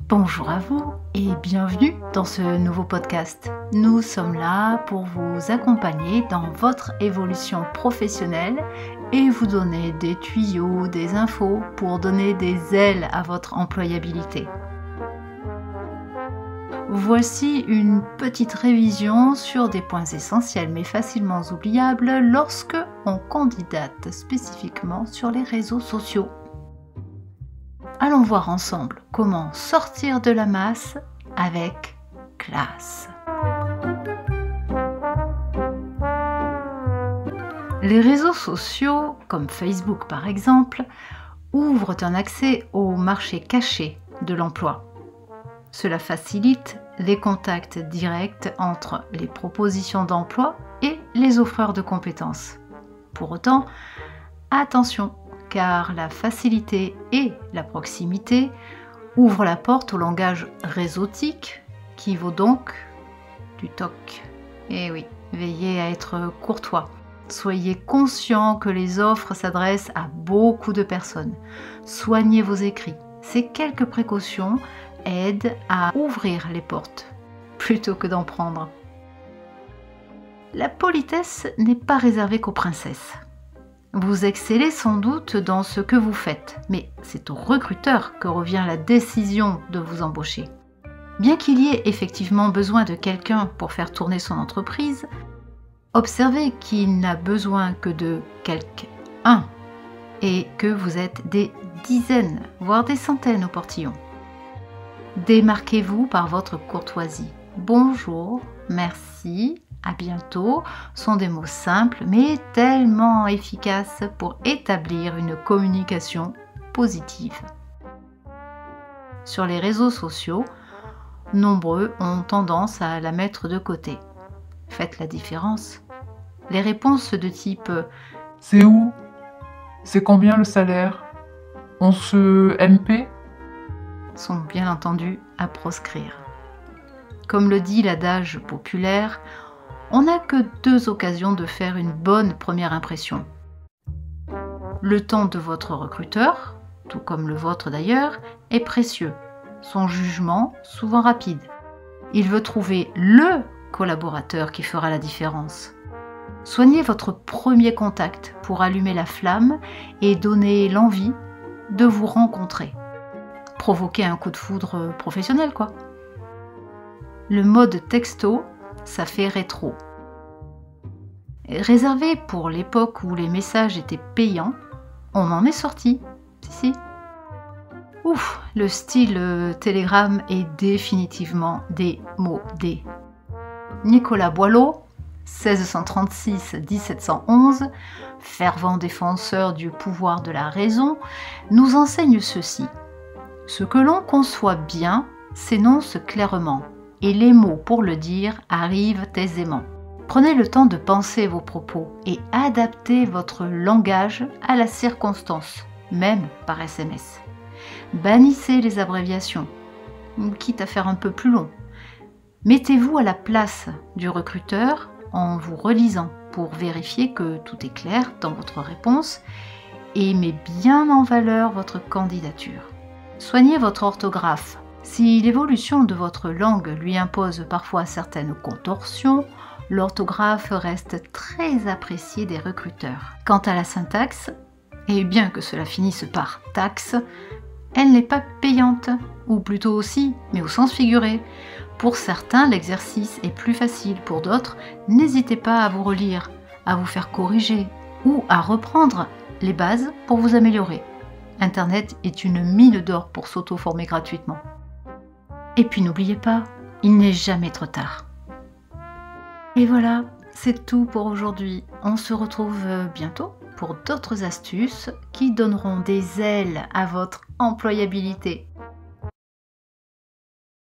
Bonjour à vous et bienvenue dans ce nouveau podcast. Nous sommes là pour vous accompagner dans votre évolution professionnelle et vous donner des tuyaux, des infos pour donner des ailes à votre employabilité. Voici une petite révision sur des points essentiels mais facilement oubliables lorsque on candidate spécifiquement sur les réseaux sociaux. Allons voir ensemble comment sortir de la masse avec classe. Les réseaux sociaux, comme Facebook par exemple, ouvrent un accès au marché caché de l'emploi. Cela facilite les contacts directs entre les propositions d'emploi et les offreurs de compétences. Pour autant, attention, car la facilité et la proximité ouvrent la porte au langage réseautique qui vaut donc du toc. Et oui, veillez à être courtois. Soyez conscient que les offres s'adressent à beaucoup de personnes. Soignez vos écrits. Ces quelques précautions aident à ouvrir les portes plutôt que d'en prendre. La politesse n'est pas réservée qu'aux princesses. Vous excellez sans doute dans ce que vous faites, mais c'est au recruteur que revient la décision de vous embaucher. Bien qu'il y ait effectivement besoin de quelqu'un pour faire tourner son entreprise, observez qu'il n'a besoin que de quelqu'un et que vous êtes des dizaines, voire des centaines au portillon. Démarquez-vous par votre courtoisie. Bonjour, merci, à bientôt sont des mots simples mais tellement efficaces pour établir une communication positive. Sur les réseaux sociaux, nombreux ont tendance à la mettre de côté. Faites la différence. Les réponses de type « C'est où ? C'est combien le salaire ? On se MP ?» sont bien entendu à proscrire. Comme le dit l'adage populaire, on n'a que 2 occasions de faire une bonne première impression. Le temps de votre recruteur, tout comme le vôtre d'ailleurs, est précieux. Son jugement, souvent rapide. Il veut trouver le collaborateur qui fera la différence. Soignez votre premier contact pour allumer la flamme et donner l'envie de vous rencontrer. Provoquer un coup de foudre professionnel, quoi. Le mode texto, ça fait rétro. Réservé pour l'époque où les messages étaient payants, on en est sorti. Si. Ouf, le style télégramme est définitivement démodé. Nicolas Boileau, 1636-1711, fervent défenseur du pouvoir de la raison, nous enseigne ceci. Ce que l'on conçoit bien s'énonce clairement, et les mots pour le dire arrivent aisément. Prenez le temps de penser vos propos et adaptez votre langage à la circonstance, même par SMS. Bannissez les abréviations, quitte à faire un peu plus long. Mettez-vous à la place du recruteur en vous relisant pour vérifier que tout est clair dans votre réponse et met bien en valeur votre candidature. Soignez votre orthographe. Si l'évolution de votre langue lui impose parfois certaines contorsions, l'orthographe reste très appréciée des recruteurs. Quant à la syntaxe, et bien que cela finisse par taxe, elle n'est pas payante, ou plutôt aussi, mais au sens figuré. Pour certains, l'exercice est plus facile, pour d'autres, n'hésitez pas à vous relire, à vous faire corriger ou à reprendre les bases pour vous améliorer. Internet est une mine d'or pour s'auto-former gratuitement. Et puis n'oubliez pas, il n'est jamais trop tard. Et voilà, c'est tout pour aujourd'hui. On se retrouve bientôt pour d'autres astuces qui donneront des ailes à votre employabilité.